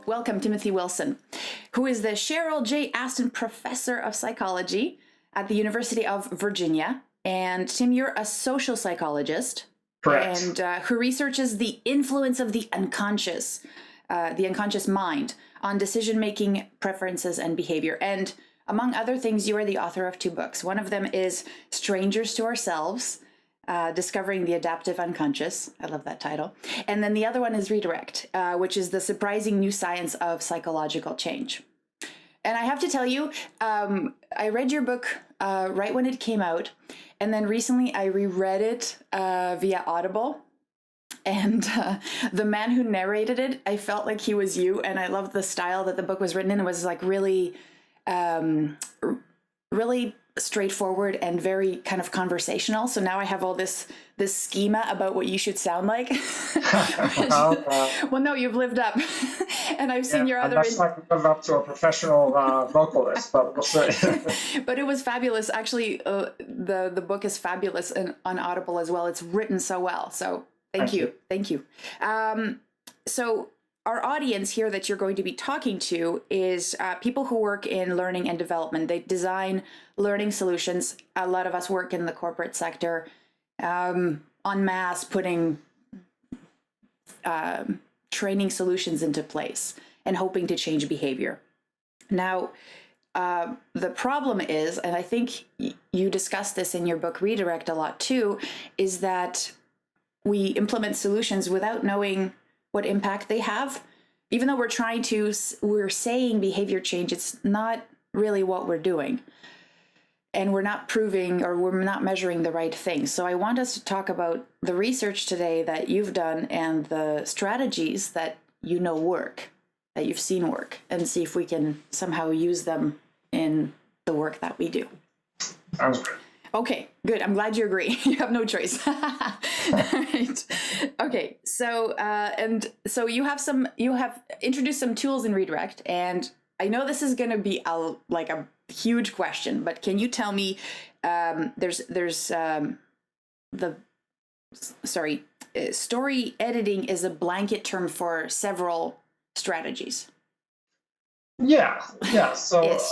welcome Timothy Wilson, who is the Cheryl J. Aston Professor of Psychology at the University of Virginia. And Tim, you're a social psychologist. Correct. And who researches the influence of the unconscious mind on decision-making, preferences, and behavior. And among other things, you are the author of 2 books. One of them is Strangers to Ourselves, Discovering the Adaptive Unconscious. I love that title. And then the other one is Redirect, which is the surprising new science of psychological change. And I have to tell you, I read your book right when it came out. And then recently I reread it via Audible. And the man who narrated it, I felt like he was you. And I loved the style that the book was written in. It was like really, really straightforward and very kind of conversational. So now I have all this schema about what you should sound like. Well, no, you've lived up. And I've seen your other... That's like live up to a professional vocalist, but we'll see. But it was fabulous. Actually, the book is fabulous on Audible as well. It's written so well. So thank you. Thank you. So our audience here that you're going to be talking to is people who work in learning and development. They design learning solutions. A lot of us work in the corporate sector, en masse, putting training solutions into place and hoping to change behavior. Now, the problem is, and I think you discussed this in your book Redirect a lot too, is that we implement solutions without knowing what impact they have. Even though we're saying behavior change, it's not really what we're doing. And we're not proving, or we're not measuring the right things. So I want us to talk about the research today that you've done and the strategies that you know work, that you've seen work, and see if we can somehow use them in the work that we do. Sounds good. Okay, good. I'm glad you agree. You have no choice. Right. Okay. So, so you have introduced some tools in Redirect, and I know this is going to be a huge question, but can you tell me, story editing is a blanket term for several strategies. Yeah. So, Yes.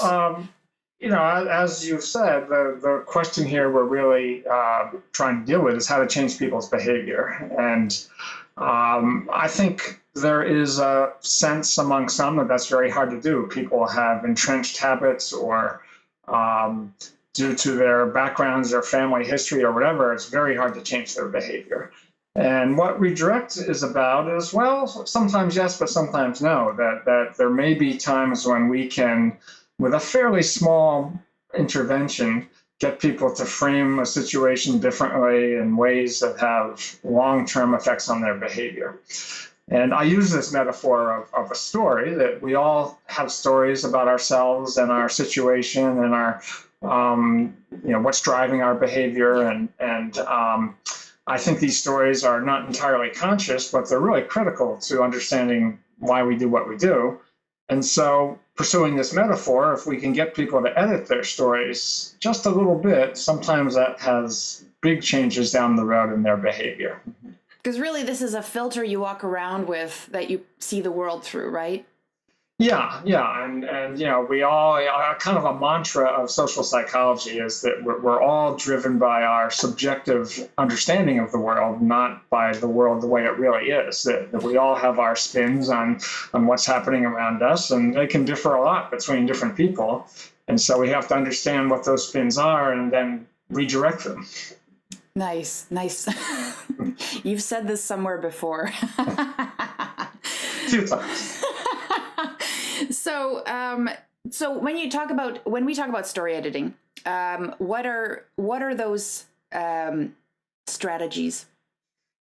As you've said, the question here we're really trying to deal with is how to change people's behavior. And I think there is a sense among some that that's very hard to do. People have entrenched habits, or due to their backgrounds, their family history, or whatever, it's very hard to change their behavior. And what Redirect is about is, well, sometimes yes, but sometimes no, that there may be times when we can, with a fairly small intervention, get people to frame a situation differently in ways that have long-term effects on their behavior. And I use this metaphor of a story, that we all have stories about ourselves and our situation and our, what's driving our behavior. And I think these stories are not entirely conscious, but they're really critical to understanding why we do what we do. And so, pursuing this metaphor, if we can get people to edit their stories just a little bit, sometimes that has big changes down the road in their behavior. Because really, this is a filter you walk around with that you see the world through, right? Yeah, and we all, kind of a mantra of social psychology is that we're all driven by our subjective understanding of the world, not by the world the way it really is. That we all have our spins on what's happening around us, and they can differ a lot between different people. And so we have to understand what those spins are and then redirect them. Nice. You've said this somewhere before. A few times. So when we talk about story editing, what are those strategies?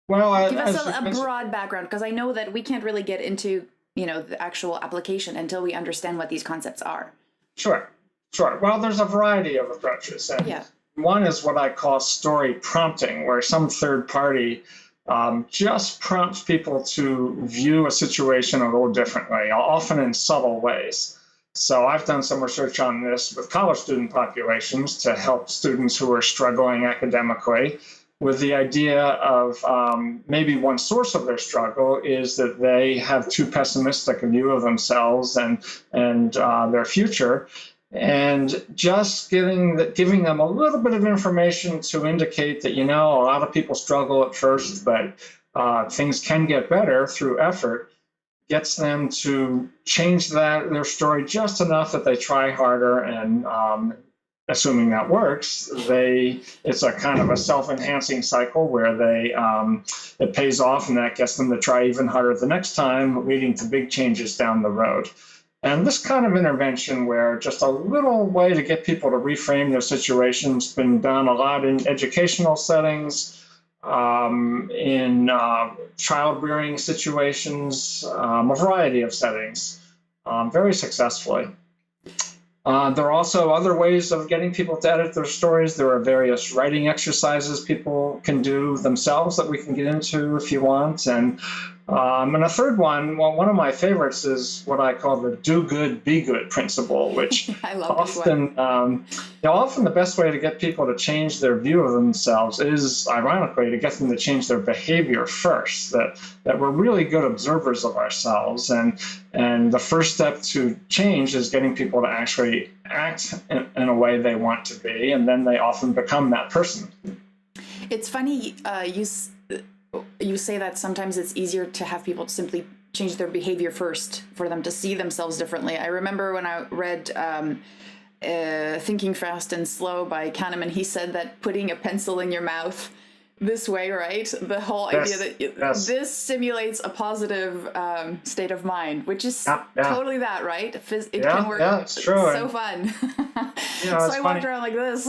Well, give us a broad background, because I know that we can't really get into the actual application until we understand what these concepts are. Sure. Well, there's a variety of approaches. And yeah. One is what I call story prompting, where some third party just prompts people to view a situation a little differently, often in subtle ways. So I've done some research on this with college student populations to help students who are struggling academically with the idea of maybe one source of their struggle is that they have too pessimistic a view of themselves and their future. And just giving them a little bit of information to indicate that, a lot of people struggle at first, but things can get better through effort, gets them to change their story just enough that they try harder, and assuming that works, it's a kind of a self-enhancing cycle where it pays off, and that gets them to try even harder the next time, leading to big changes down the road. And this kind of intervention, where just a little way to get people to reframe their situations, has been done a lot in educational settings, in child rearing situations, a variety of settings, very successfully. There are also other ways of getting people to edit their stories. There are various writing exercises people can do themselves that we can get into if you want. And a third one, one of my favorites is what I call the do good, be good principle, which I love often, often the best way to get people to change their view of themselves is, ironically, to get them to change their behavior first, that we're really good observers of ourselves. And the first step to change is getting people to actually act in a way they want to be, and then they often become that person. It's funny, you say that sometimes it's easier to have people simply change their behavior first for them to see themselves differently. I remember when I read Thinking Fast and Slow by Kahneman, he said that putting a pencil in your mouth this way, right? The whole idea that this simulates a positive state of mind, which is totally that, right? It can work. Yeah, it's true. It's so fun. So I walked around like this.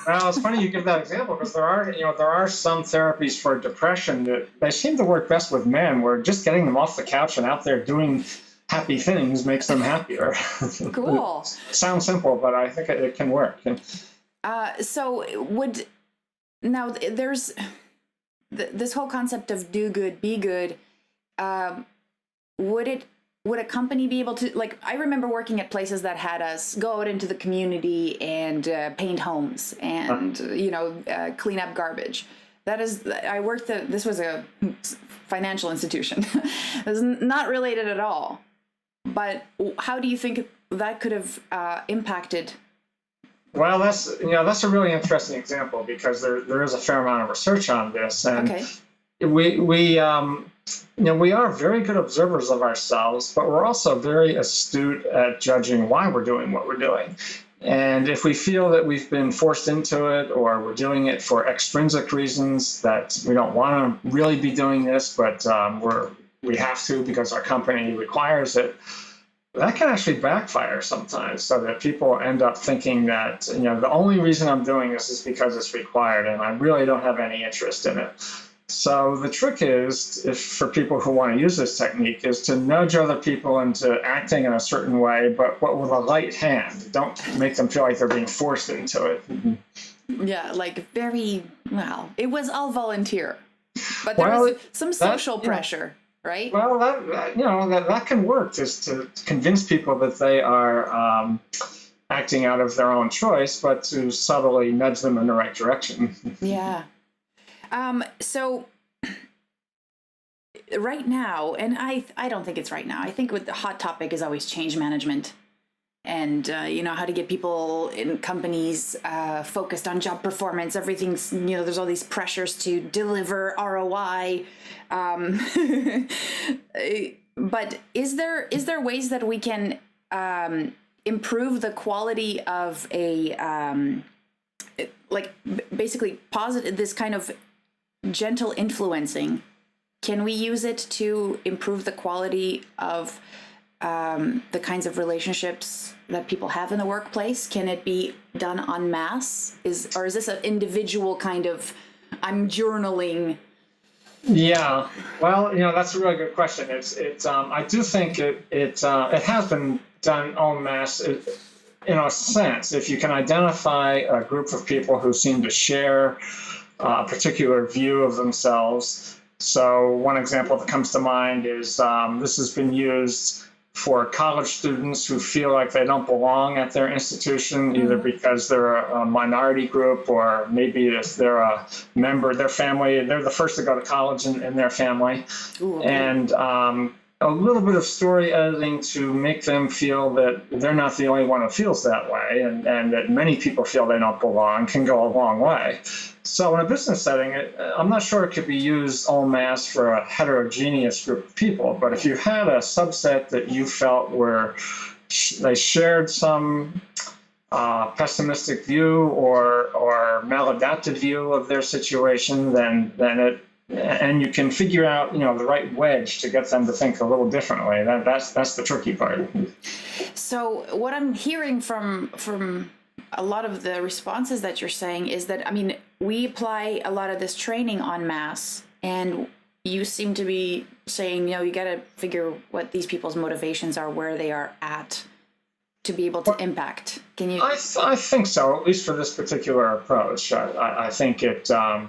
Well, it's funny you give that example, because there are some therapies for depression that they seem to work best with men, where just getting them off the couch and out there doing happy things makes them happier. Cool. Sounds simple, but I think it can work. Now there's this whole concept of do good, be good. Would a company be able to, like, I remember working at places that had us go out into the community and paint homes and, clean up garbage. This was a financial institution. It was not related at all. But how do you think that could have impacted? Well, that's a really interesting example, because there is a fair amount of research on this, and we are very good observers of ourselves, but we're also very astute at judging why we're doing what we're doing. And if we feel that we've been forced into it, or we're doing it for extrinsic reasons, that we don't want to really be doing this, but we have to because our company requires it, that can actually backfire sometimes, so that people end up thinking that, the only reason I'm doing this is because it's required, and I really don't have any interest in it. So the trick is, for people who want to use this technique, is to nudge other people into acting in a certain way, but with a light hand. Don't make them feel like they're being forced into it. Yeah, like it was all volunteer, but there was some social pressure. Right? Well, that can work, just to convince people that they are acting out of their own choice, but to subtly nudge them in the right direction. Yeah. So right now, and I don't think it's right now. I think the hot topic is always change management, and how to get people in companies focused on job performance. Everything's there's all these pressures to deliver ROI. But is there ways that we can improve the quality of basically positive, this kind of gentle influencing? Can we use it to improve the quality of the kinds of relationships that people have in the workplace? Can it be done en masse? Or is this an individual kind of, I'm journaling? Yeah, well, that's a really good question. I do think it has been done en masse in a sense. If you can identify a group of people who seem to share a particular view of themselves. So one example that comes to mind is this has been used for college students who feel like they don't belong at their institution, either because they're a minority group or maybe they're a member of their family. They're the first to go to college in their family. Ooh, okay. And a little bit of story editing to make them feel that they're not the only one who feels that way, and that many people feel they don't belong can go a long way. So in a business setting, I'm not sure it could be used en masse for a heterogeneous group of people, but if you had a subset that you felt they shared some pessimistic view or maladaptive view of their situation, and you can figure out, the right wedge to get them to think a little differently. That's the tricky part. So what I'm hearing from a lot of the responses that you're saying is that, we apply a lot of this training en masse, and you seem to be saying, you got to figure what these people's motivations are, where they are at, to be able to impact. Can you? I think so, at least for this particular approach. I think it, it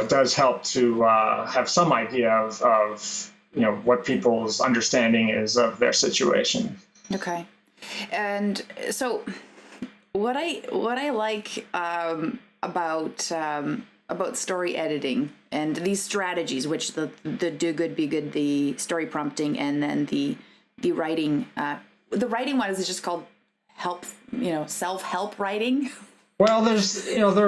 does help to have some idea of what people's understanding is of their situation. Okay. And so what I like about story editing and these strategies, which the do good, be good, the story prompting, and then the writing, the writing one is just called self-help writing. Well, there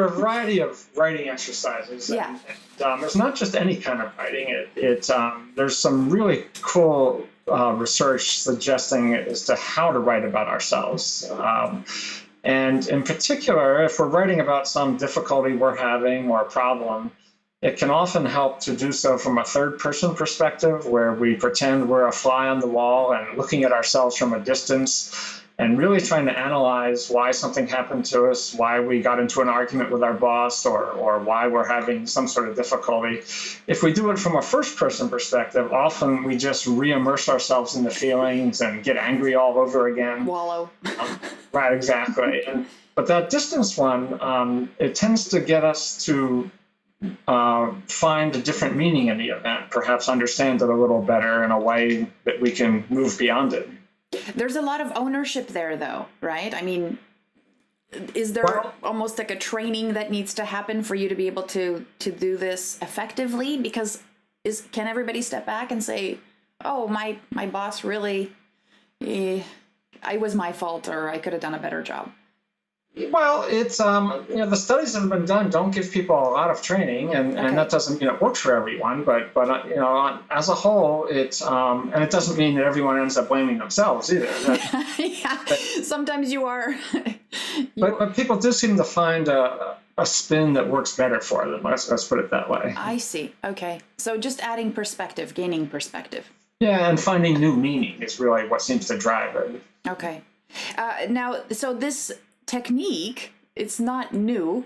are a variety of writing exercises. Yeah. And, there's not just any kind of writing. There's some really cool research suggesting as to how to write about ourselves. And in particular, if we're writing about some difficulty we're having or a problem, it can often help to do so from a third-person perspective, where we pretend we're a fly on the wall and looking at ourselves from a distance and really trying to analyze why something happened to us, why we got into an argument with our boss, or why we're having some sort of difficulty. If we do it from a first-person perspective, often we just re-immerse ourselves in the feelings and get angry all over again. Wallow. Right, exactly. But that distance one, it tends to get us to find a different meaning in the event, perhaps understand it a little better in a way that we can move beyond it. There's a lot of ownership there, though, right? Is there almost like a training that needs to happen for you to be able to do this effectively? Because can everybody step back and say, oh, my boss really, I was my fault, or I could have done a better job? Well, it's the studies that have been done don't give people a lot of training, and that doesn't mean it works for everyone. But as a whole, and it doesn't mean that everyone ends up blaming themselves either. Yeah, sometimes you are. But people do seem to find a spin that works better for them. Let's put it that way. I see. Okay, so just adding perspective, gaining perspective. Yeah, and finding new meaning is really what seems to drive it. Okay, now so this technique, it's not new.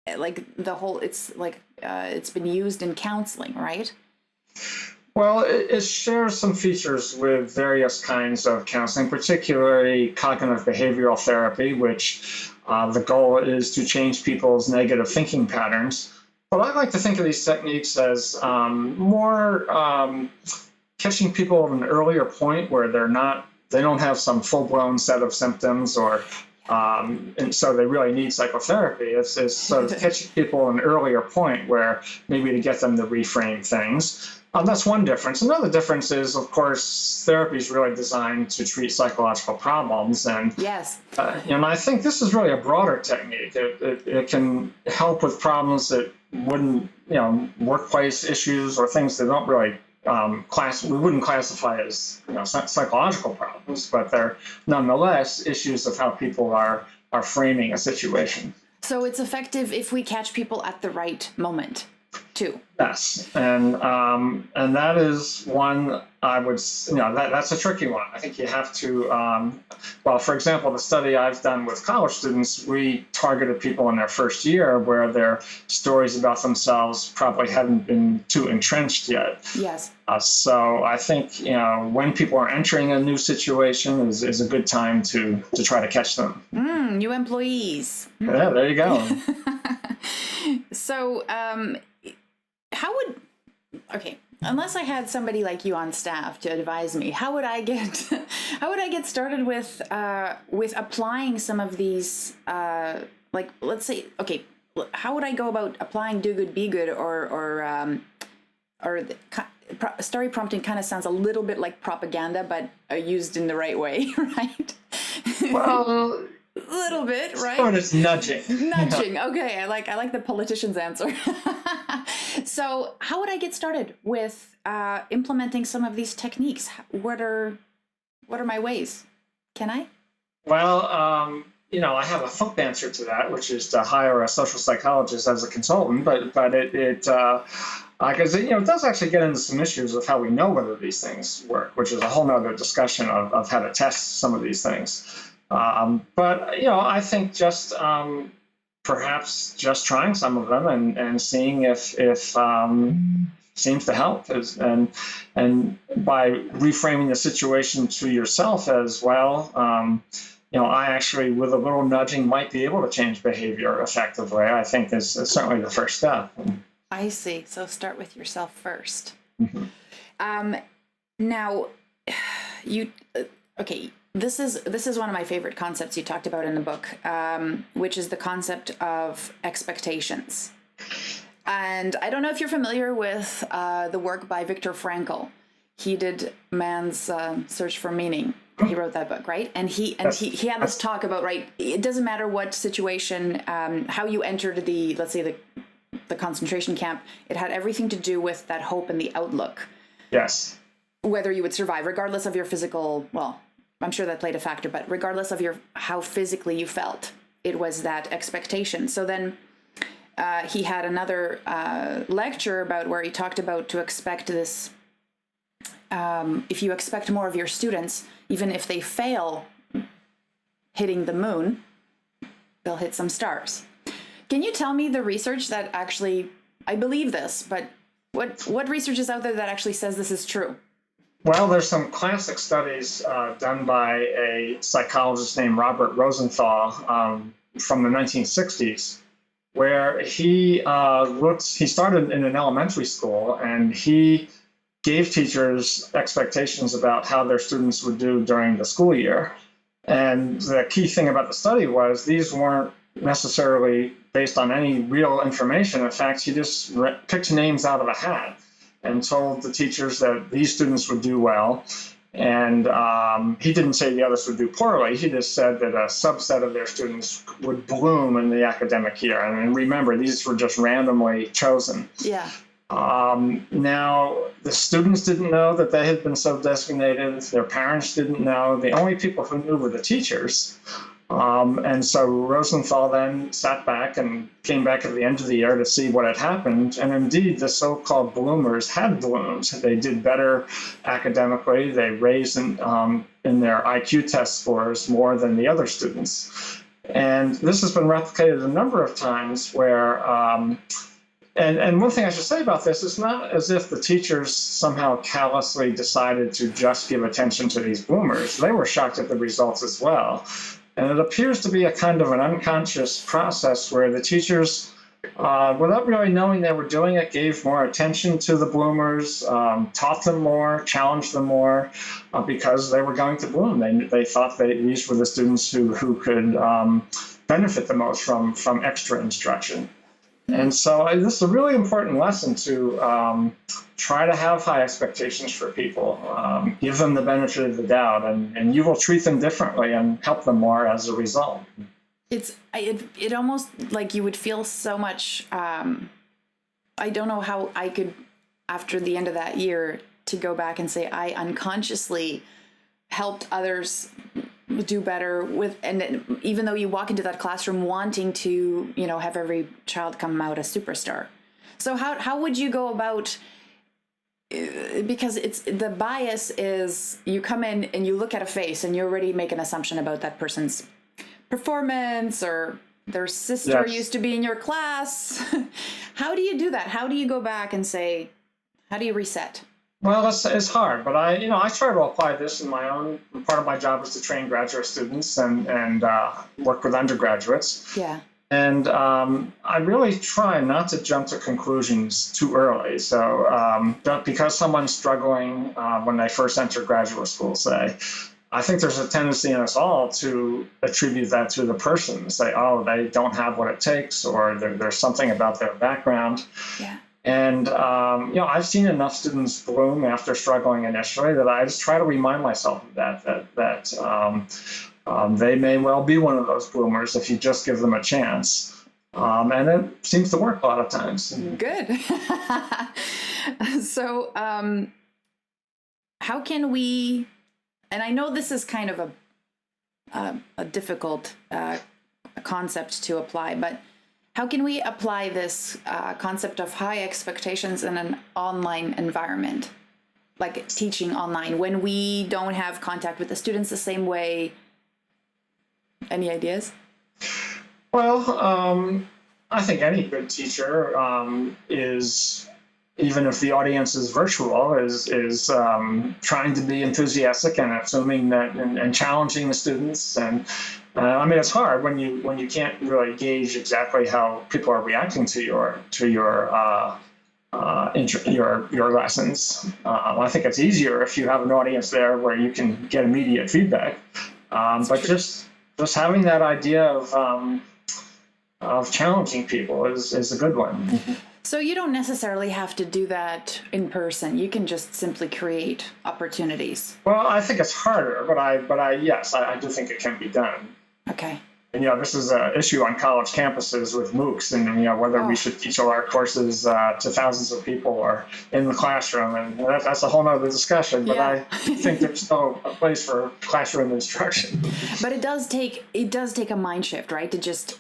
It's been used in counseling, right? Well, it shares some features with various kinds of counseling, particularly cognitive behavioral therapy, which the goal is to change people's negative thinking patterns. But I like to think of these techniques as more catching people at an earlier point where they don't have some full-blown set of symptoms, and so they really need psychotherapy. It's sort of catching people at an earlier point where maybe to get them to reframe things. That's one difference. Another difference is, of course, therapy is really designed to treat psychological problems. And yes, and I think this is really a broader technique. It can help with problems that wouldn't, workplace issues or things that don't really we wouldn't classify as psychological problems, but they're nonetheless issues of how people are framing a situation. So it's effective if we catch people at the right moment, too. Yes, and that is one I would, that's a tricky one. I think you have to, for example, the study I've done with college students, we targeted people in their first year where their stories about themselves probably hadn't been too entrenched yet. Yes. So I think, when people are entering a new situation is a good time to try to catch them. New employees. Yeah, there you go. unless I had somebody like you on staff to advise me, how would I get how would I get started with applying some of these like, let's say, okay, how would I go about applying do good be good, or story prompting kind of sounds a little bit like propaganda, but used in the right way, right? Well, a little bit, right? Sort of nudging. Nudging. Okay, I like the politician's answer. So, how would I get started with implementing some of these techniques? What are my ways? Can I? Well, I have a flip answer to that, which is to hire a social psychologist as a consultant. But it because it does actually get into some issues of how we know whether these things work, which is a whole nother discussion of how to test some of these things. But I think just perhaps just trying some of them and seeing if seems to help, and by reframing the situation to yourself as well. I actually, with a little nudging, might be able to change behavior effectively. I think is certainly the first step. I see. So start with yourself first. Mm-hmm. Now, okay. This is one of my favorite concepts you talked about in the book, which is the concept of expectations. And I don't know if you're familiar with the work by Viktor Frankl. He did Man's Search for Meaning. He wrote that book, right? And he had this talk about, right, it doesn't matter what situation, how you entered let's say the concentration camp, it had everything to do with that hope and the outlook. Yes. Whether you would survive, regardless of your physical, well, I'm sure that played a factor, but regardless of how physically you felt, it was that expectation. So then he had another lecture about where he talked about to expect this, if you expect more of your students, even if they fail hitting the moon, they'll hit some stars. Can you tell me the research that actually, I believe this, but what research is out there that actually says this is true? Well, there's some classic studies done by a psychologist named Robert Rosenthal from the 1960s, where he started in an elementary school, and he gave teachers expectations about how their students would do during the school year. And the key thing about the study was these weren't necessarily based on any real information. In fact, he just picked names out of a hat and told the teachers that these students would do well. And he didn't say the others would do poorly. He just said that a subset of their students would bloom in the academic year. And remember, these were just randomly chosen. Yeah. Now, the students didn't know that they had been so designated. Their parents didn't know. The only people who knew were the teachers. And so Rosenthal then sat back and came back at the end of the year to see what had happened. And indeed, the so-called bloomers had blooms. They did better academically. They raised in their IQ test scores more than the other students. And this has been replicated a number of times where, and one thing I should say about this is not as if the teachers somehow callously decided to just give attention to these bloomers. They were shocked at the results as well. And it appears to be a kind of an unconscious process where the teachers, without really knowing they were doing it, gave more attention to the bloomers, taught them more, challenged them more, because they were going to bloom. They thought these were the students who could benefit the most from extra instruction. And so this is a really important lesson to try to have high expectations for people, give them the benefit of the doubt, and you will treat them differently and help them more as a result. It almost like you would feel so much, I don't know how I could, after the end of that year, to go back and say I unconsciously helped others do better with, and even though you walk into that classroom wanting to, have every child come out a superstar. So how would you go about, because the bias is you come in and you look at a face and you already make an assumption about that person's performance, or their sister used to be in your class. How do you do that? How do you go back and say, how do you reset? Well, it's hard, but I try to apply this in my own. Part of my job is to train graduate students and work with undergraduates. Yeah. And I really try not to jump to conclusions too early. So because someone's struggling when they first enter graduate school, say, I think there's a tendency in us all to attribute that to the person, say, oh, they don't have what it takes, or there's something about their background. Yeah. And, I've seen enough students bloom after struggling initially that I just try to remind myself of that they may well be one of those bloomers if you just give them a chance. And it seems to work a lot of times. Good. So how can we, and I know this is kind of a difficult concept to apply, but how can we apply this concept of high expectations in an online environment, like teaching online, when we don't have contact with the students the same way? Any ideas? Well, I think any good teacher is, even if the audience is virtual, is trying to be enthusiastic and assuming that and challenging the students. And it's hard when you can't really gauge exactly how people are reacting to your lessons. I think it's easier if you have an audience there where you can get immediate feedback. But just having that idea of challenging people is a good one. So you don't necessarily have to do that in person. You can just simply create opportunities. Well, I think it's harder, but yes, I do think it can be done. Okay. And this is an issue on college campuses with MOOCs, and whether we should teach all our courses to thousands of people or in the classroom, and that's a whole other discussion. But I think there's still a place for classroom instruction. But it does take a mind shift, right? To just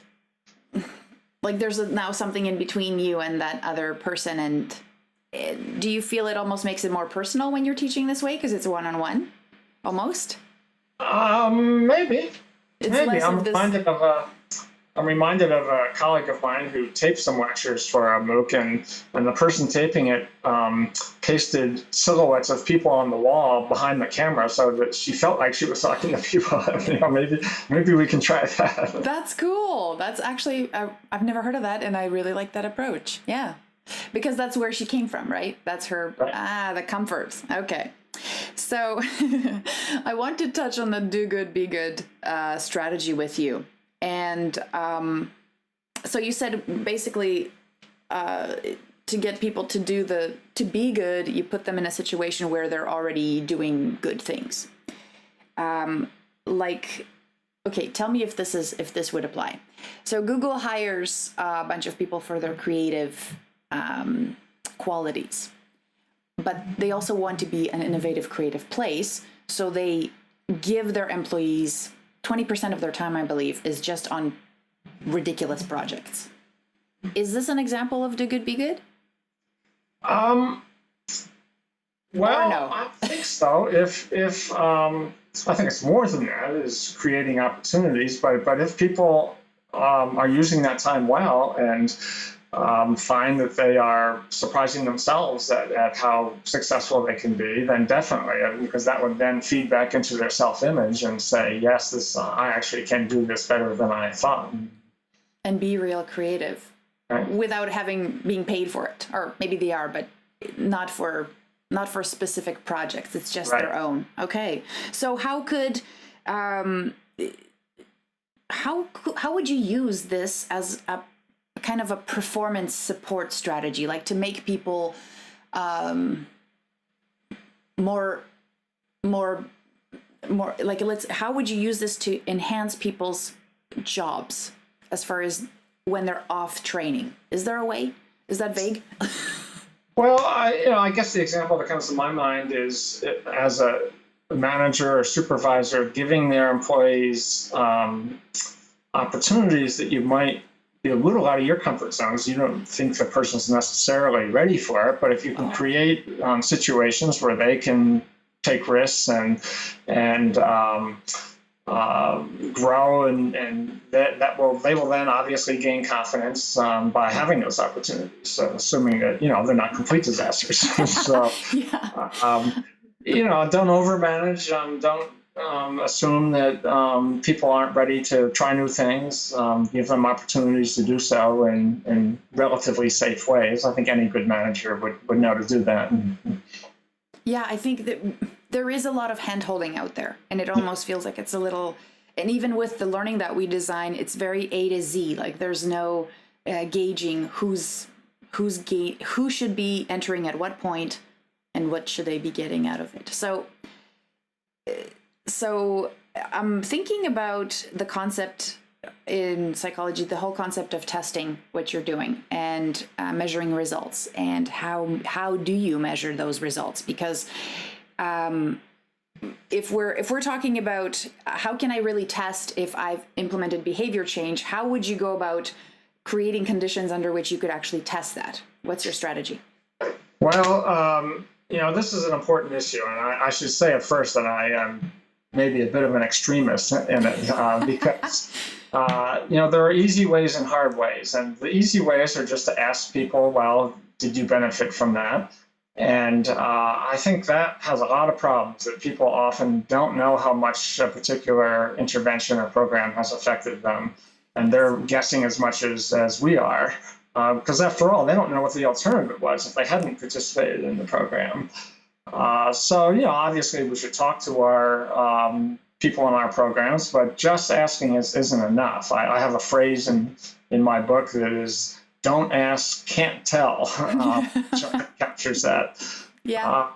like there's now something in between you and that other person, and do you feel it almost makes it more personal when you're teaching this way because it's one-on-one, almost? Maybe. Maybe. I'm reminded of a colleague of mine who taped some lectures for a MOOC, and the person taping it pasted silhouettes of people on the wall behind the camera so that she felt like she was talking to people. Maybe we can try that. That's cool. That's actually, I've never heard of that, and I really like that approach. Yeah. Because that's where she came from, right? That's her, the comforts. Okay. So I want to touch on the do good, be good strategy with you. And so you said basically to get people to be good, you put them in a situation where they're already doing good things. Okay, tell me if this would apply. So Google hires a bunch of people for their creative qualities. But they also want to be an innovative, creative place. So they give their employees 20% of their time, I believe, is just on ridiculous projects. Is this an example of do good, be good? Well, no? I think so. If I think it's more than that, is creating opportunities. But if people are using that time well and find that they are surprising themselves at how successful they can be, then definitely, because that would then feed back into their self-image and say, yes, I actually can do this better than I thought. And be real creative, right? Without being paid for it, or maybe they are, but not for specific projects. It's just their own. Okay, so how would you use this as a kind of a performance support strategy, like to make people more like, how would you use this to enhance people's jobs as far as when they're off training? Is there a way? Is that vague? Well, I guess the example that comes to my mind is as a manager or supervisor giving their employees opportunities that you might be a little out of your comfort zones. You don't think the person's necessarily ready for it, but if you can create situations where they can take risks and grow, and they will then obviously gain confidence by having those opportunities. So assuming that they're not complete disasters. So don't overmanage. assume that people aren't ready to try new things, give them opportunities to do so in relatively safe ways. I think any good manager would know to do that. Yeah, I think that there is a lot of hand-holding out there, and it almost feels like it's a little, and even with the learning that we design, it's very A to Z. Like there's no gauging who should be entering at what point and what should they be getting out of it. So I'm thinking about the concept in psychology, the whole concept of testing what you're doing and measuring results, and how do you measure those results? Because if we're talking about how can I really test if I've implemented behavior change, how would you go about creating conditions under which you could actually test that? What's your strategy? Well, this is an important issue, and I should say at first that I am maybe a bit of an extremist in it because, there are easy ways and hard ways. And the easy ways are just to ask people, well, did you benefit from that? And I think that has a lot of problems, that people often don't know how much a particular intervention or program has affected them. And they're guessing as much as we are. Because after all, they don't know what the alternative was if they hadn't participated in the program. So, obviously we should talk to our people in our programs, but just asking isn't enough. I have a phrase in my book that is, don't ask, can't tell, which captures that. Yeah.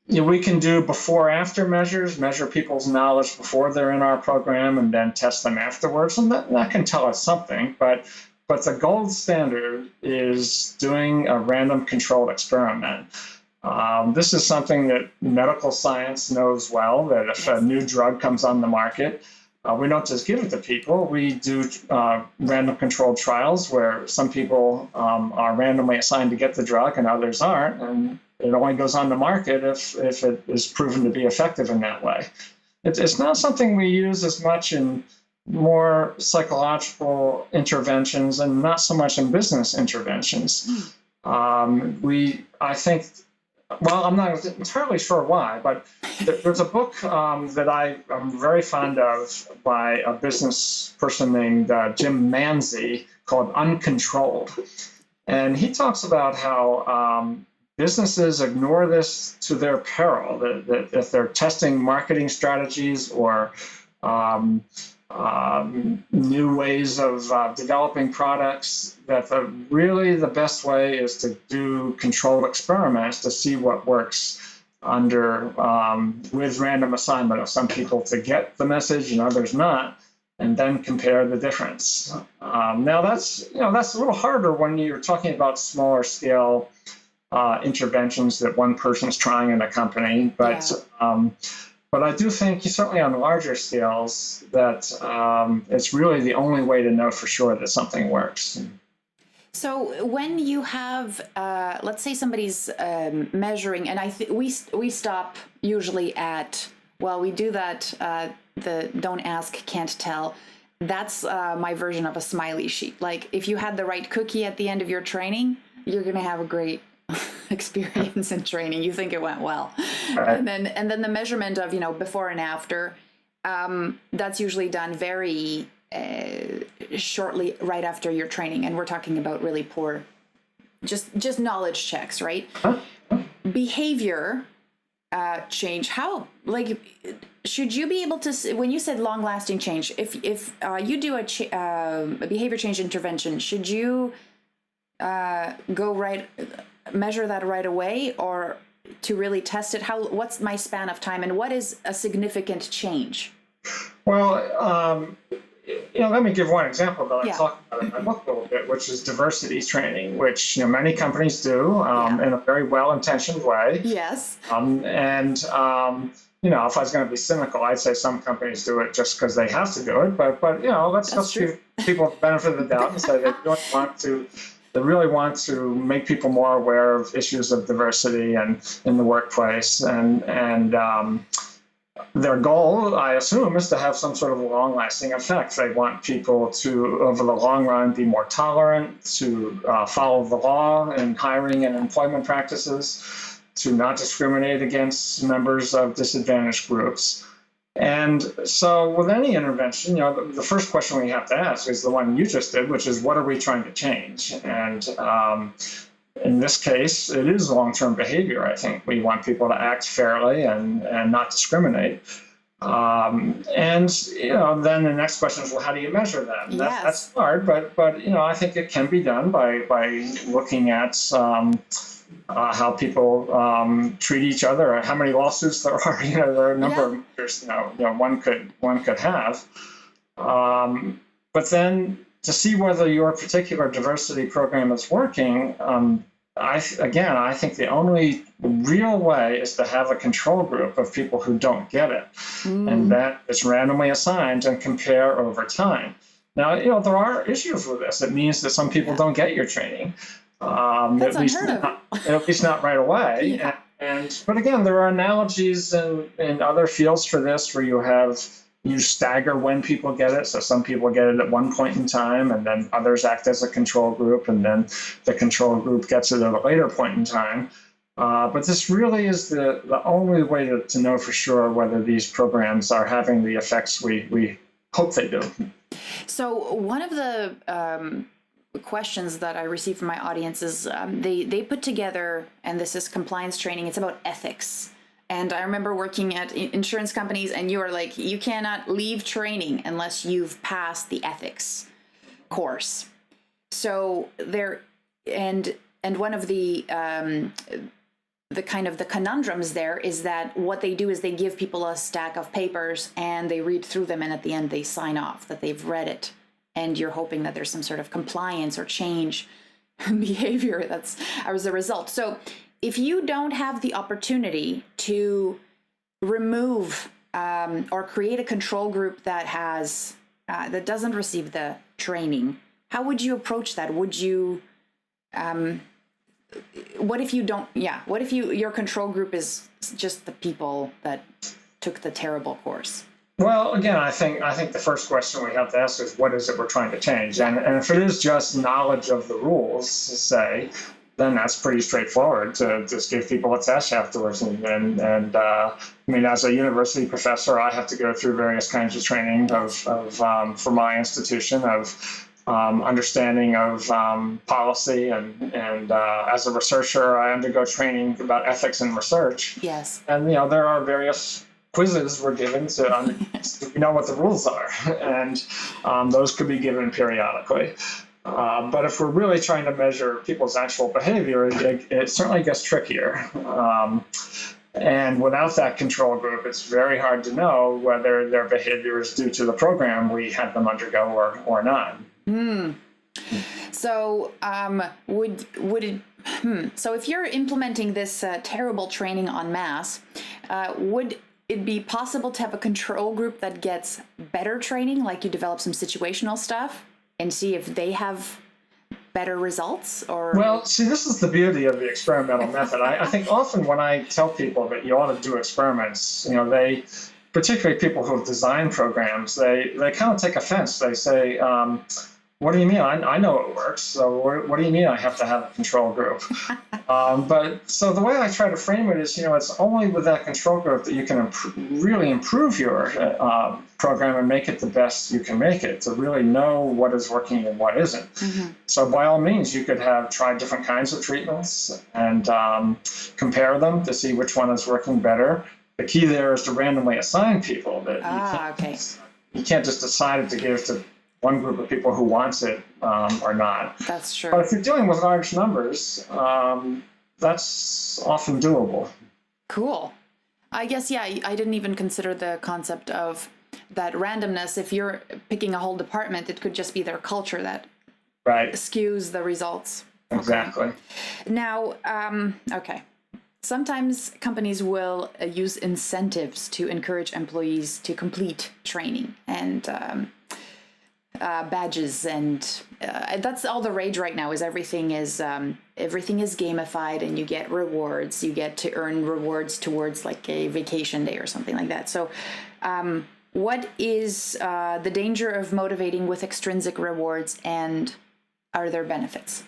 We can do before-after measures, measure people's knowledge before they're in our program and then test them afterwards, and that can tell us something, but the gold standard is doing a random controlled experiment. This is something that medical science knows well, that if a new drug comes on the market, we don't just give it to people. We do random controlled trials where some people are randomly assigned to get the drug and others aren't, and it only goes on the market if it is proven to be effective in that way. It's not something we use as much in more psychological interventions and not so much in business interventions. I think, well, I'm not entirely sure why, but there's a book that I'm very fond of by a business person named Jim Manzi called Uncontrolled. And he talks about how businesses ignore this to their peril, that if they're testing marketing strategies or new ways of developing products, that really the best way is to do controlled experiments to see what works with random assignment of some people to get the message and others not, and then compare the difference. Now that's a little harder when you're talking about smaller scale interventions that one person is trying in a company, but But I do think, certainly on larger scales, that it's really the only way to know for sure that something works. So when you have, let's say somebody's measuring, and we stop usually at, well, we do that, the don't ask, can't tell. That's my version of a smiley sheet. Like if you had the right cookie at the end of your training, you're going to have a great experience in training. You think it went well. Right. And then the measurement of, before and after, that's usually done very shortly right after your training. And we're talking about really poor, just knowledge checks, right? Behavior change. How, should you be able to, when you said long lasting change, if you do a behavior change intervention, should you measure that right away, or to really test it? What's my span of time, and what is a significant change? Well, let me give one example that I talked about in my book a little bit, which is diversity training, which many companies do in a very well-intentioned way. Yes. If I was going to be cynical, I'd say some companies do it just because they have to do it. But let's give people the benefit of the doubt and say they really want to make people more aware of issues of diversity and in the workplace. And their goal, I assume, is to have some sort of long-lasting effect. They want people to, over the long run, be more tolerant, to follow the law in hiring and employment practices, to not discriminate against members of disadvantaged groups. And so with any intervention, the first question we have to ask is the one you just did, which is, what are we trying to change? And in this case, it is long-term behavior. I think we want people to act fairly and not discriminate. And then the next question is, well, how do you measure that? Yes. That's hard, but I think it can be done by looking at how people treat each other, how many lawsuits there are. There are a number of measures one could have. But then to see whether your particular diversity program is working, I think the only real way is to have a control group of people who don't get it, and that is randomly assigned and compare over time. Now, there are issues with this. It means that some people don't get your training, That's at least not right away. Yeah. But again, there are analogies in other fields for this, where you stagger when people get it. So some people get it at one point in time, and then others act as a control group, and then the control group gets it at a later point in time. But this really is the only way to know for sure whether these programs are having the effects we hope they do. So one of the questions that I receive from my audience is they put together, and this is compliance training, it's about ethics. And I remember working at insurance companies, and you are like, you cannot leave training unless you've passed the ethics course. So and one of the kind of the conundrums there is that what they do is they give people a stack of papers and they read through them, and at the end they sign off that they've read it, and you're hoping that there's some sort of compliance or change behavior that's as a result. So if you don't have the opportunity to remove or create a control group that has that doesn't receive the training, how would you approach that? Would you what if you don't what if your control group is just the people that took the terrible course? Well, again, I think the first question we have to ask is, what is it we're trying to change? And if it is just knowledge of the rules, say, then that's pretty straightforward to just give people a test afterwards. And I mean, as a university professor, I have to go through various kinds of training for my institution of understanding of policy, and as a researcher, I undergo training about ethics in research. Yes. And there are various quizzes we're given to know what the rules are, and those could be given periodically. But if we're really trying to measure people's actual behavior, it certainly gets trickier. And without that control group, it's very hard to know whether their behavior is due to the program we had them undergo or not. So so if you're implementing this terrible training en masse, would it be possible to have a control group that gets better training, like you develop some situational stuff and see if they have better results? Or well, see, this is the beauty of the experimental method. I think often when I tell people that you ought to do experiments, they, particularly people who have designed programs, they kind of take offense. They say, what do you mean? I know it works. So what do you mean I have to have a control group? But so the way I try to frame it is, it's only with that control group that you can really improve your program and make it the best you can make it, to really know what is working and what isn't. Mm-hmm. So by all means, you could try different kinds of treatments and compare them to see which one is working better. The key there is to randomly assign people. You can't just decide to give to one group of people who wants it or not. That's true. But if you're dealing with large numbers, that's often doable. Cool. I guess, I didn't even consider the concept of that randomness. If you're picking a whole department, it could just be their culture that skews the results. Exactly. Okay. Now, sometimes companies will use incentives to encourage employees to complete training and badges, and that's all the rage right now. Is everything is gamified, and you get rewards. You get to earn rewards towards like a vacation day or something like that. So, what is the danger of motivating with extrinsic rewards, and are there benefits?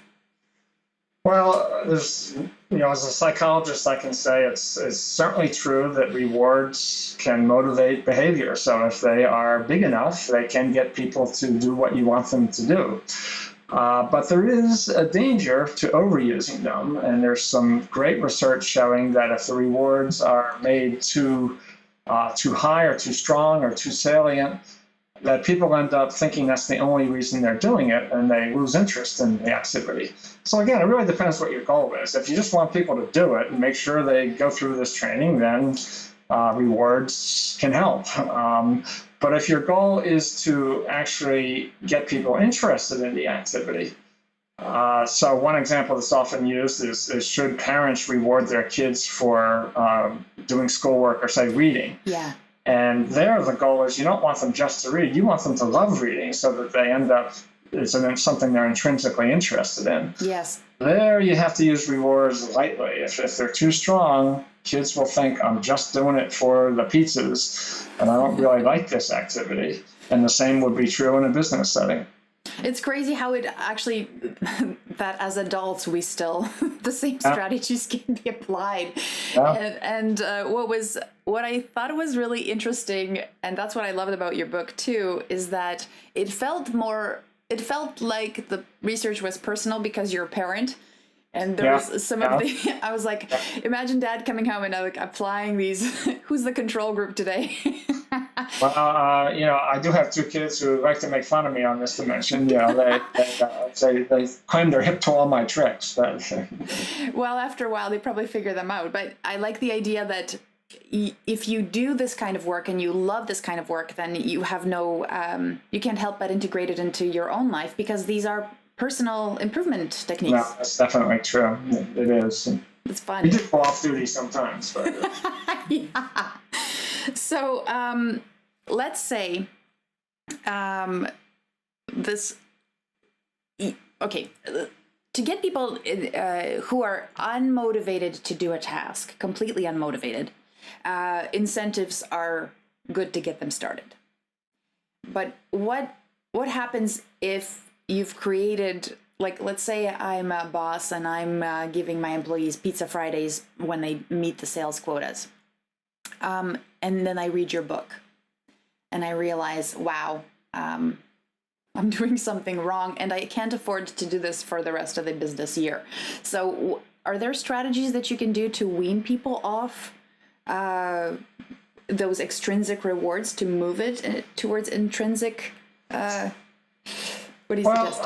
Well, as a psychologist, I can say it's certainly true that rewards can motivate behavior. So if they are big enough, they can get people to do what you want them to do. But there is a danger to overusing them, and there's some great research showing that if the rewards are made too high or too strong or too salient, that people end up thinking that's the only reason they're doing it, and they lose interest in the activity. So again, it really depends what your goal is. If you just want people to do it and make sure they go through this training, then rewards can help. But if your goal is to actually get people interested in the activity, so one example that's often used is should parents reward their kids for doing schoolwork or, say, reading? Yeah. And there the goal is you don't want them just to read, you want them to love reading so that they end up, it's something they're intrinsically interested in. Yes. There you have to use rewards lightly. If they're too strong, kids will think I'm just doing it for the pizzas and I don't really like this activity. And the same would be true in a business setting. It's crazy how it actually, that as adults, we still, the same strategies can be applied. Yeah. And what I thought was really interesting, and that's what I loved about your book too, is that it felt like the research was personal because you're a parent. And there was some of the, I was like, imagine dad coming home and like applying these, who's the control group today? Well, I do have two kids who like to make fun of me on this dimension. They claim they're hip to all my tricks. But well, after a while, they probably figure them out. But I like the idea that if you do this kind of work and you love this kind of work, then you have you can't help but integrate it into your own life because these are personal improvement techniques. No, that's definitely true. It is. It's fun. We do go off duty sometimes. But yeah. So let's say to get people who are unmotivated to do a task, completely unmotivated, incentives are good to get them started. But what happens if you've created, like, let's say I'm a boss and I'm giving my employees Pizza Fridays when they meet the sales quotas. And then I read your book and I realize, wow, I'm doing something wrong and I can't afford to do this for the rest of the business year. So are there strategies that you can do to wean people off those extrinsic rewards to move it towards intrinsic? What do you suggest?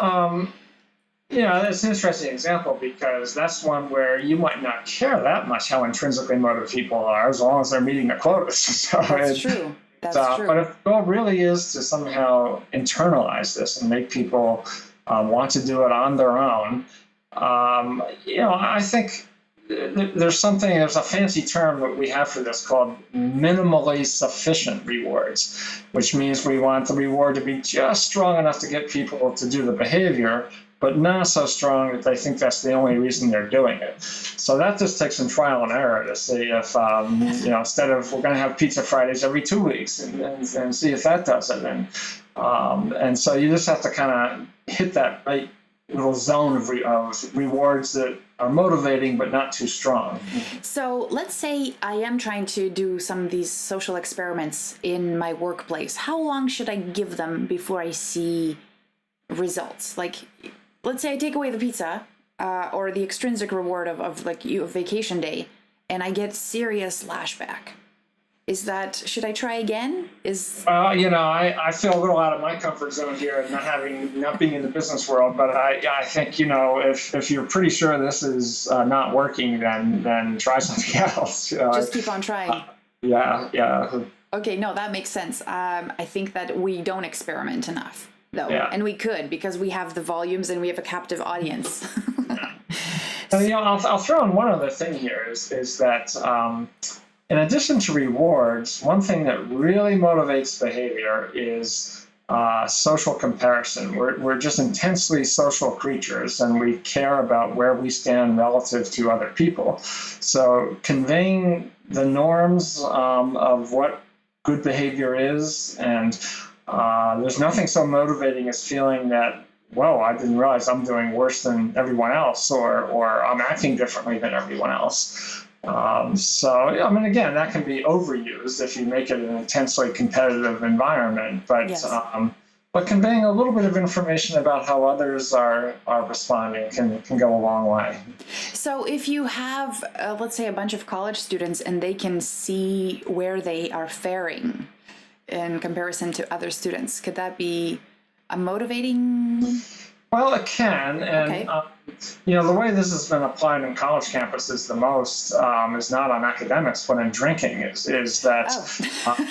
It's an interesting example because that's one where you might not care that much how intrinsically motivated people are as long as they're meeting the quotas. So that's true. That's true. But if the goal really is to somehow internalize this and make people want to do it on their own, I think there's a fancy term that we have for this called minimally sufficient rewards, which means we want the reward to be just strong enough to get people to do the behavior, but not so strong that they think that's the only reason they're doing it. So that just takes some trial and error to see if, instead of we're going to have Pizza Fridays every 2 weeks and see if that does it. And so you just have to kind of hit that right little zone of rewards that are motivating but not too strong. So let's say I am trying to do some of these social experiments in my workplace. How long should I give them before I see results? Like, let's say I take away the pizza or the extrinsic reward of like a vacation day and I get serious lashback. Should I try again? I feel a little out of my comfort zone here and not being in the business world, but I think, if you're pretty sure this is not working, then try something else. Just keep on trying. Yeah. Okay, no, that makes sense. I think that we don't experiment enough, though. Yeah. And we could, because we have the volumes and we have a captive audience. And, I'll throw in one other thing here is that in addition to rewards, one thing that really motivates behavior is social comparison. We're just intensely social creatures, and we care about where we stand relative to other people. So conveying the norms of what good behavior is, and there's nothing so motivating as feeling that whoa, I didn't realize I'm doing worse than everyone else, or I'm acting differently than everyone else. So, I mean, again, that can be overused if you make it an intensely competitive environment, but conveying a little bit of information about how others are responding can go a long way. So if you have, let's say, a bunch of college students and they can see where they are faring in comparison to other students, could that be a motivating? Well, it can, and Okay. the way this has been applied in college campuses the most is not on academics, but in drinking. Is that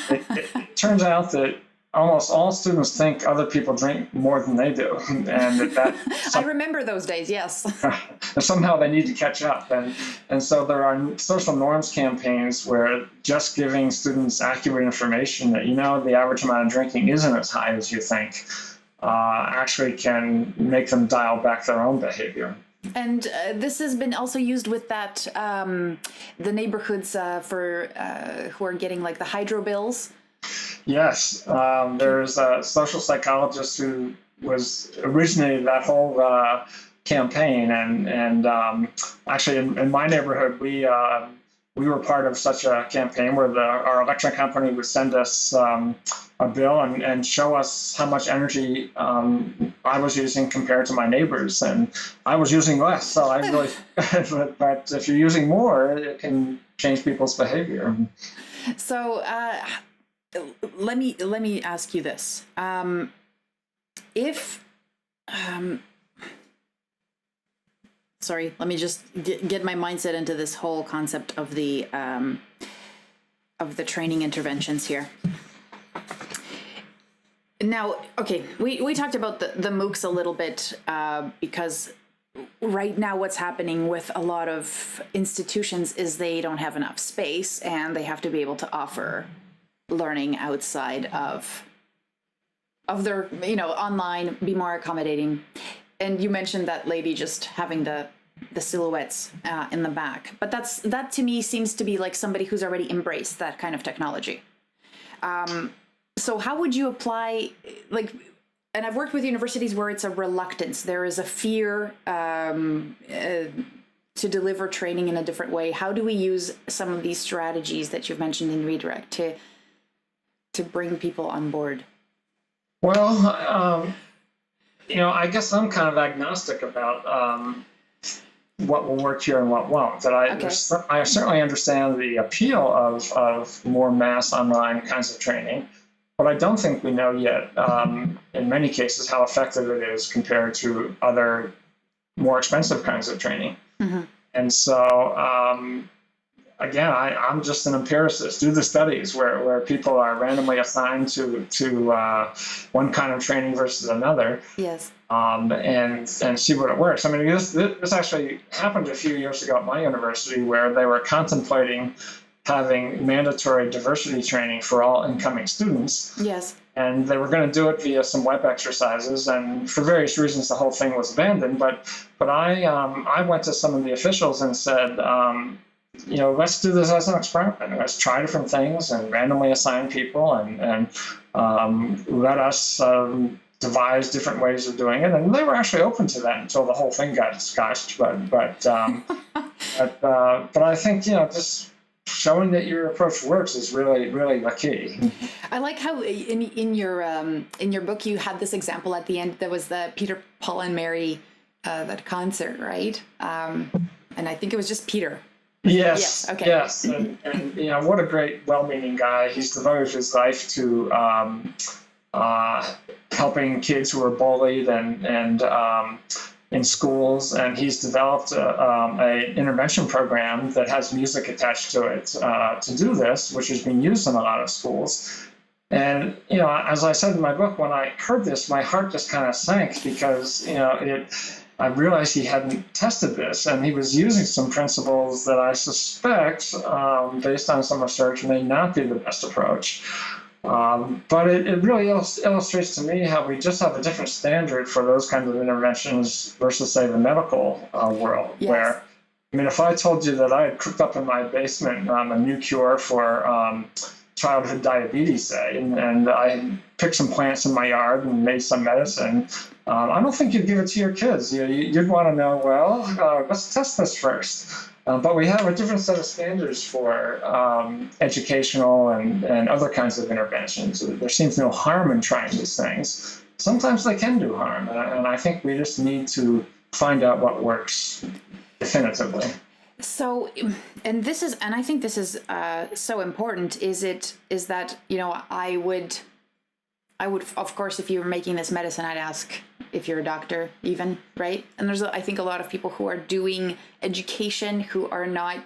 it turns out that almost all students think other people drink more than they do, and that I remember those days. Yes. somehow they need to catch up, and so there are social norms campaigns where just giving students accurate information that the average amount of drinking isn't as high as you think. Actually can make them dial back their own behavior. And this has been also used with that, the neighborhoods for who are getting like the hydro bills. Yes, there's a social psychologist who was originated that whole campaign, and actually in my neighborhood we were part of such a campaign where our electric company would send us a bill and show us how much energy I was using compared to my neighbors, and I was using less. So I really, but if you're using more, it can change people's behavior. So let me ask you this: if sorry, let me just get my mindset into this whole concept of the training interventions here. Now, okay, we talked about the MOOCs a little bit because right now what's happening with a lot of institutions is they don't have enough space and they have to be able to offer learning outside of their, online, be more accommodating. And you mentioned that lady just having the silhouettes in the back, but that to me seems to be like somebody who's already embraced that kind of technology. So how would you apply, and I've worked with universities where it's a reluctance. There is a fear to deliver training in a different way. How do we use some of these strategies that you've mentioned in Redirect to bring people on board? Well, I guess I'm kind of agnostic about what will work here and what won't. That I certainly understand the appeal of more mass online kinds of training. But I don't think we know yet, in many cases, how effective it is compared to other more expensive kinds of training. Mm-hmm. And so, again, I'm just an empiricist. Do the studies where people are randomly assigned to one kind of training versus another. Yes. And see what it works. I mean, this actually happened a few years ago at my university, where they were contemplating having mandatory diversity training for all incoming students. Yes. And they were going to do it via some web exercises, and for various reasons, the whole thing was abandoned. But I went to some of the officials and said, let's do this as an experiment. Let's try different things and randomly assign people, and let us devise different ways of doing it. And they were actually open to that until the whole thing got scotched. But I think just showing that your approach works is really, really the key. I like how in your book you had this example at the end. There was the Peter, Paul, and Mary that concert, right? And I think it was just Peter. Yes. Okay. Yes. And what a great, well-meaning guy. He's devoted his life to helping kids who are bullied and in schools, and he's developed an intervention program that has music attached to it to do this, which is being used in a lot of schools. And as I said in my book, when I heard this, my heart just kind of sank, because I realized he hadn't tested this, and he was using some principles that I suspect, based on some research, may not be the best approach. But it really illustrates to me how we just have a different standard for those kinds of interventions versus, say, the medical world. Yes. Where, if I told you that I had cooked up in my basement a new cure for childhood diabetes, say, and I picked some plants in my yard and made some medicine. I don't think you'd give it to your kids. You'd want to know, well, let's test this first. But we have a different set of standards for educational and other kinds of interventions. There seems no harm in trying these things. Sometimes they can do harm, and I think we just need to find out what works definitively. So, and I think this is so important. Is that, I would, of course, if you were making this medicine, I'd ask if you're a doctor even, right? And there's, I think, a lot of people who are doing education who are not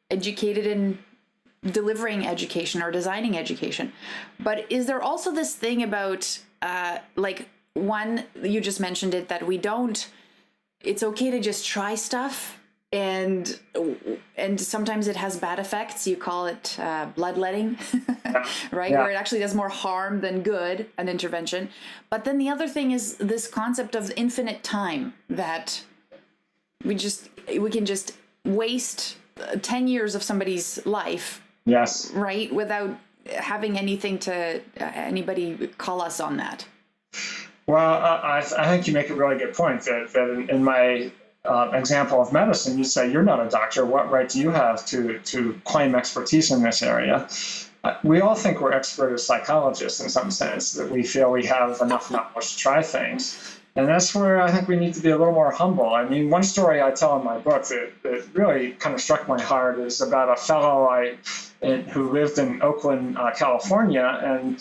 educated in delivering education or designing education. But is there also this thing about, one, you just mentioned it, that it's okay to just try stuff, and sometimes it has bad effects. You call it bloodletting, right? Yeah. Where it actually does more harm than good, an intervention. But then the other thing is this concept of infinite time, that we can just waste 10 years of somebody's life. Yes. Right? Without having anything to anybody call us on that. Well, I think you make a really good point that in my example of medicine, you say, you're not a doctor. What right do you have to claim expertise in this area? We all think we're expert as psychologists in some sense, that we feel we have enough knowledge to try things. And that's where I think we need to be a little more humble. I mean, one story I tell in my book that really kind of struck my heart is about a fellow who lived in Oakland, California, and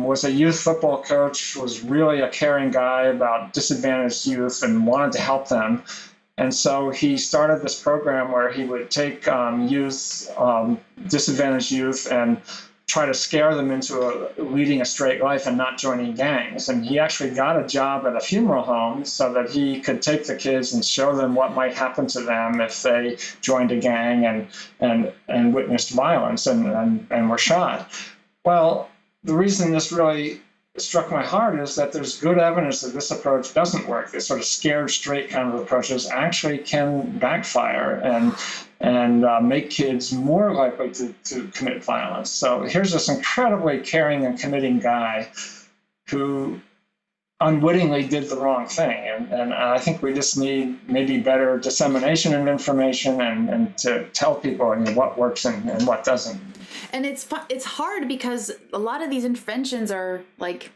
was a youth football coach, was really a caring guy about disadvantaged youth and wanted to help them. And so he started this program where he would take disadvantaged youth, and try to scare them into leading a straight life and not joining gangs. And he actually got a job at a funeral home so that he could take the kids and show them what might happen to them if they joined a gang and witnessed violence and were shot. Well, the reason this really struck my heart is that there's good evidence that this approach doesn't work. This sort of scared straight kind of approaches actually can backfire and make kids more likely to commit violence. So here's this incredibly caring and committing guy who unwittingly did the wrong thing. And I think we just need maybe better dissemination of information and to tell people what works and what doesn't. And it's hard because a lot of these interventions are like,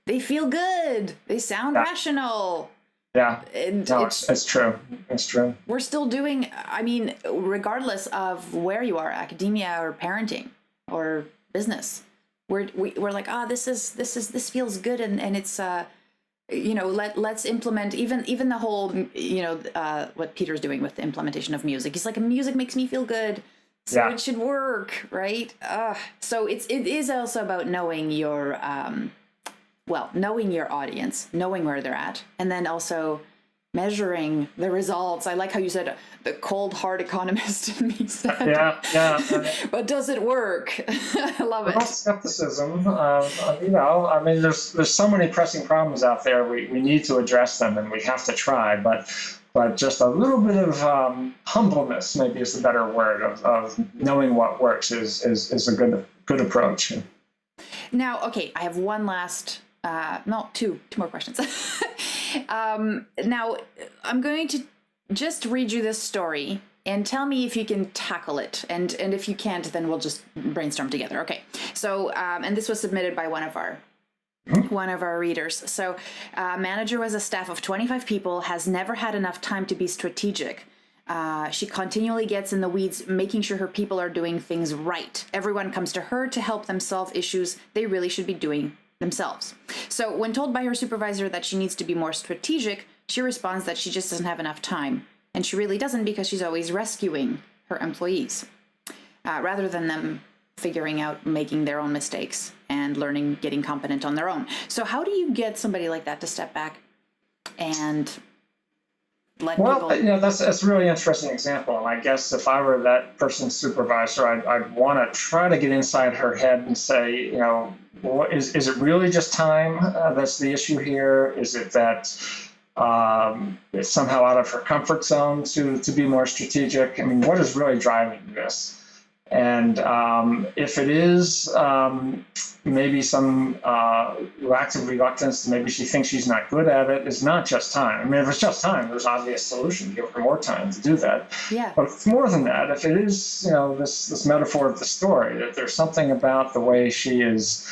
they feel good. They sound rational. Yeah, and it's true. It's true. We're still doing, regardless of where you are, academia or parenting or business, we're like, this feels good, and it's let's implement even the whole what Peter's doing with the implementation of music. He's like, music makes me feel good, so it should work, right? So it is also about knowing your knowing your audience, knowing where they're at, and then also measuring the results. I like how you said the cold, hard economist in me said. Yeah. But does it work? I love it. Skepticism. There's so many pressing problems out there. We need to address them, and we have to try. But just a little bit of humbleness, maybe is the better word, of knowing what works is a good approach. Now, okay, I have one last. Two more questions. Now, I'm going to just read you this story and tell me if you can tackle it. And if you can't, then we'll just brainstorm together. Okay. So, and this was submitted by one of our readers. So, manager was a staff of 25 people, has never had enough time to be strategic. She continually gets in the weeds, making sure her people are doing things right. Everyone comes to her to help them solve issues they really should be doing themselves. So when told by her supervisor that she needs to be more strategic, she responds that she just doesn't have enough time. And she really doesn't, because she's always rescuing her employees, rather than them figuring out, making their own mistakes and learning, getting competent on their own. So how do you get somebody like that to step back and let people... Well, that's a really interesting example. And I guess if I were that person's supervisor, I'd want to try to get inside her head and say, is it really just time that's the issue here? Is it that it's somehow out of her comfort zone to be more strategic? I mean, what is really driving this? And if it is maybe some lack of reluctance, maybe she thinks she's not good at it, it's not just time. I mean, if it's just time, there's an obvious solution. Give her more time to do that. Yeah. But it's more than that. If it is, this metaphor of the story, that there's something about the way she is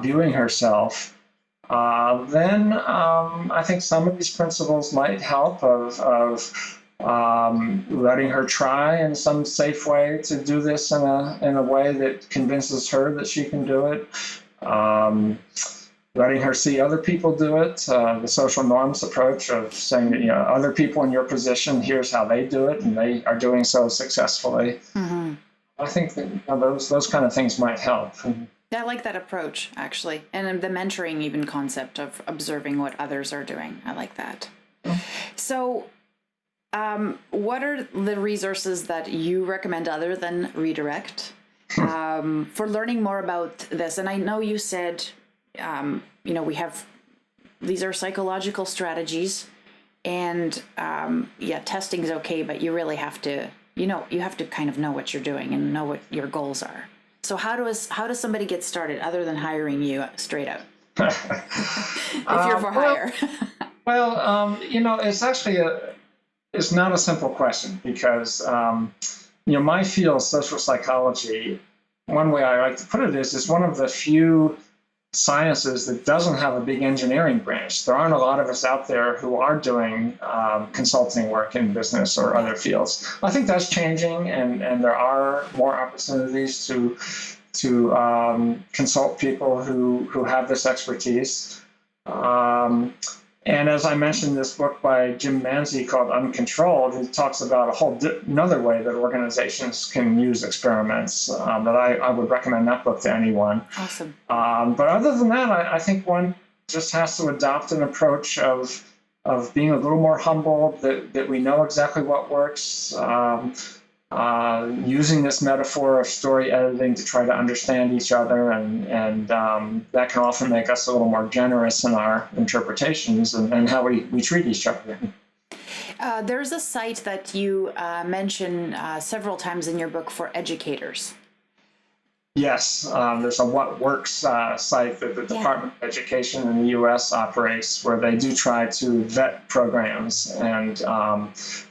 viewing herself, then I think some of these principles might help of letting her try in some safe way to do this in a way that convinces her that she can do it. Letting her see other people do it, the social norms approach of saying that, other people in your position, here's how they do it, and they are doing so successfully. Mm-hmm. I think that those kind of things might help. Yeah, I like that approach, actually. And the mentoring even concept of observing what others are doing. I like that. So what are the resources that you recommend other than Redirect for learning more about this? And I know you said, these are psychological strategies, and testing is okay, but you really have to, you have to kind of know what you're doing and know what your goals are. So how does somebody get started other than hiring you straight out? If you're for hire. It's actually it's not a simple question because, my field, social psychology, one way I like to put it is it's one of the few sciences that doesn't have a big engineering branch. There aren't a lot of us out there who are doing consulting work in business or other fields. I think that's changing, and there are more opportunities to consult people who have this expertise. And as I mentioned, this book by Jim Manzi called Uncontrolled, he talks about a whole another way that organizations can use experiments, that I would recommend that book to anyone. Awesome. But other than that, I think one just has to adopt an approach of being a little more humble, that we know exactly what works, using this metaphor of story editing to try to understand each other, and that can often make us a little more generous in our interpretations and how we treat each other. There's a site that you mention several times in your book for educators. Yes, there's a What Works site that the Department of Education in the U.S. operates, where they do try to vet programs and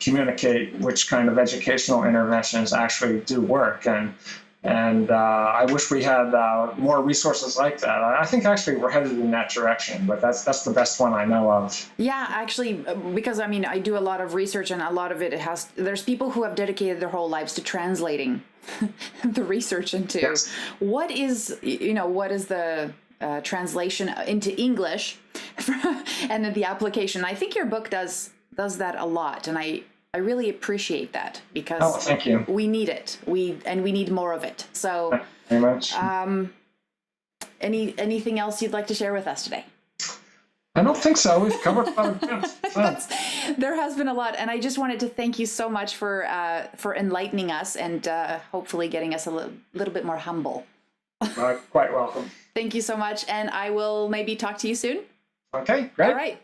communicate which kind of educational interventions actually do work. And I wish we had more resources like that. I think actually we're headed in that direction, but that's the best one I know of. Yeah, actually, because I do a lot of research, and a lot of there's people who have dedicated their whole lives to translating the research into what is the translation into English and then the application. I think your book does that a lot, and I really appreciate that, because thank you. We need it. We need more of it. So very much. Anything else you'd like to share with us today? I don't think so. We've covered a lot of ground. There has been a lot, and I just wanted to thank you so much for enlightening us and hopefully getting us a little bit more humble. Quite welcome. Thank you so much, and I will maybe talk to you soon. Okay, great. All right.